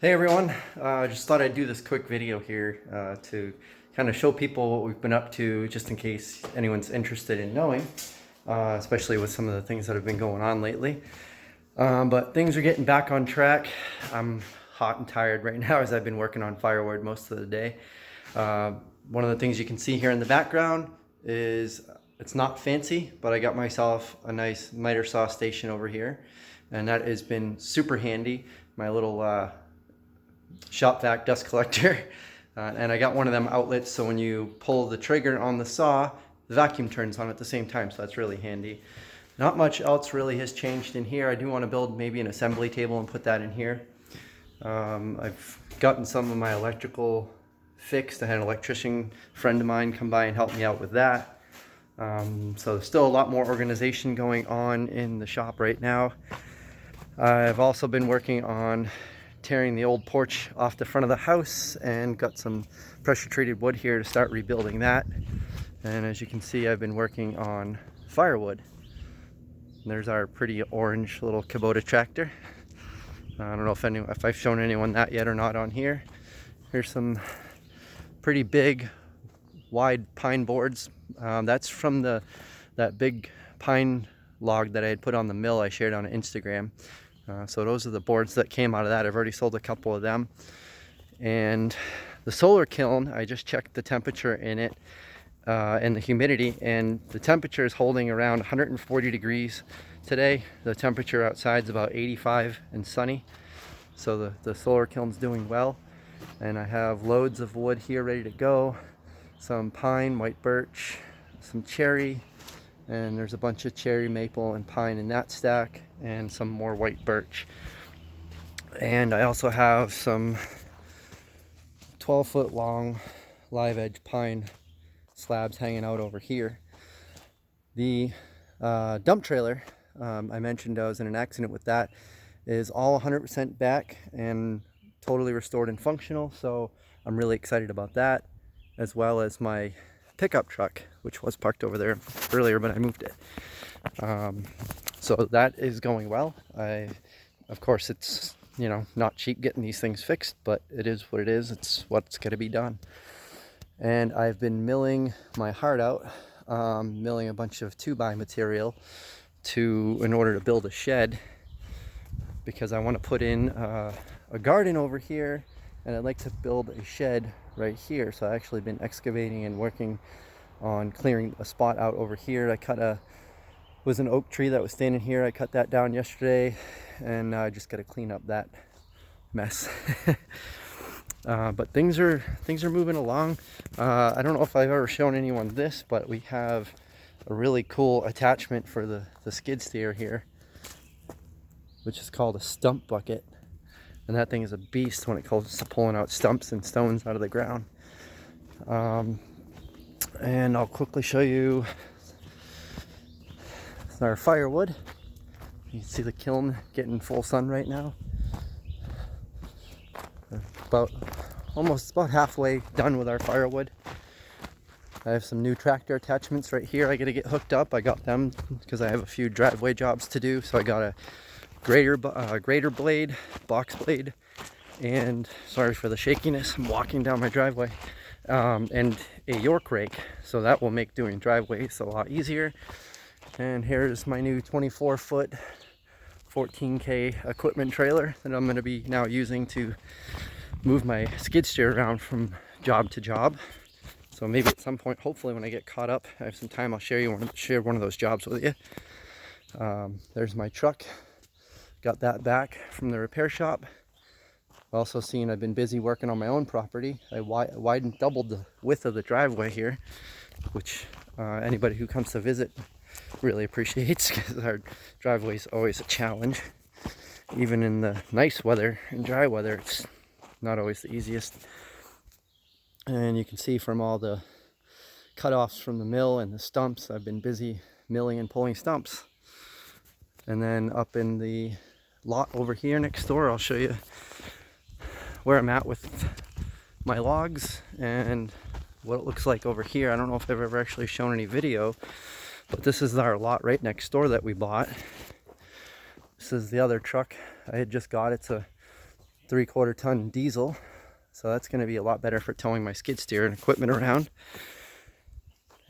Hey everyone, just thought I'd do this quick video here to kind of show people what we've been up to, just in case anyone's interested in knowing, especially with some of the things that have been going on lately. But things are getting back on track. I'm hot and tired right now as I've been working on firewood most of the day. One of the things you can see here in the background is it's not fancy, but I got myself a nice miter saw station over here, and that has been super handy. My little shop vac dust collector, and I got one of them outlets, so when you pull the trigger on the saw, the vacuum turns on at the same time, so that's really handy. Not much else really has changed in here. I do want to build maybe an assembly table and put that in here. I've gotten some of my electrical fixed. I had an electrician friend of mine come by and help me out with that. So there's still a lot more organization going on in the shop right now. I've also been working on tearing the old porch off the front of the house and got some pressure treated wood here to start rebuilding that. And as you can see, I've been working on firewood. And there's our pretty orange little Kubota tractor. I don't know if I've shown anyone that yet or not on here. Here's some pretty big wide pine boards. That's from that big pine log that I had put on the mill I shared on Instagram. So those are the boards that came out of that. I've already sold a couple of them. And the solar kiln, I just checked the temperature in it and the humidity, and the temperature is holding around 140 degrees today. The temperature outside is about 85 and sunny. So the solar kiln's doing well. And I have loads of wood here ready to go. Some pine, white birch, some cherry, and there's a bunch of cherry, maple, and pine in that stack, and some more white birch. And I also have some 12-foot long live edge pine slabs hanging out over here. The dump trailer, I mentioned I was in an accident with that, is all 100% back and totally restored and functional, so I'm really excited about that, as well as my pickup truck, which was parked over there earlier, but I moved it. So that is going well. Of course, it's, not cheap getting these things fixed, but it is what it is. It's what's going to be done. And I've been milling my heart out, milling a bunch of 2x material in order to build a shed, because I want to put in a garden over here, and I'd like to build a shed right here. So I've actually been excavating and working on clearing a spot out over here. Was an oak tree that was standing here. I cut that down yesterday, and I just got to clean up that mess. But things are moving along. I don't know if I've ever shown anyone this, but we have a really cool attachment for the skid steer here, which is called a stump bucket. And that thing is a beast when it comes to pulling out stumps and stones out of the ground. And I'll quickly show you our firewood. You can see the kiln getting full sun right now. About halfway done with our firewood. I have some new tractor attachments right here I got to get hooked up. I got them because I have a few driveway jobs to do. So I got a grater blade, box blade, and sorry for the shakiness, I'm walking down my driveway, and a York rake, so that will make doing driveways a lot easier. And here's my new 24-foot 14K equipment trailer that I'm going to be now using to move my skid steer around from job to job. So maybe at some point, hopefully when I get caught up, I have some time, I'll share one of those jobs with you. There's my truck. Got that back from the repair shop. Also seen I've been busy working on my own property. I doubled the width of the driveway here, which anybody who comes to visit really appreciates, because our driveway is always a challenge. Even in the nice weather and dry weather, it's not always the easiest. And you can see from all the cutoffs from the mill and the stumps, I've been busy milling and pulling stumps. And then up in the lot over here next door, I'll show you where I'm at with my logs and what it looks like over here. I don't know if I've ever actually shown any video, but this is our lot right next door that we bought. This is the other truck I had just got. It's a 3/4 ton diesel. So that's going to be a lot better for towing my skid steer and equipment around.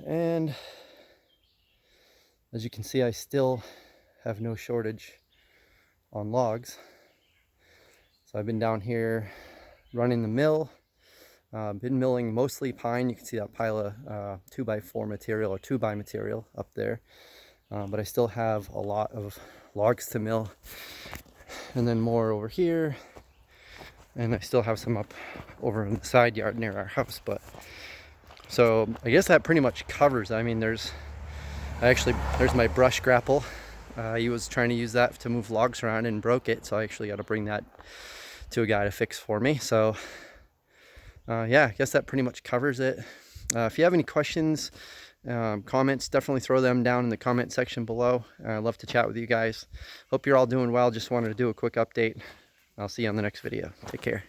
And as you can see, I still have no shortage on logs. So I've been down here running the mill. Been milling mostly pine. You can see that pile of 2x4 material or 2x material up there. But I still have a lot of logs to mill. And then more over here. And I still have some up over in the side yard near our house. But so I guess that pretty much covers. I mean, there's my brush grapple. He was trying to use that to move logs around and broke it. So I actually got to bring that to a guy to fix for me. So yeah, I guess that pretty much covers it. If you have any questions, comments, definitely throw them down in the comment section below. I'd love to chat with you guys. Hope you're all doing well. Just wanted to do a quick update. I'll see you on the next video. Take care.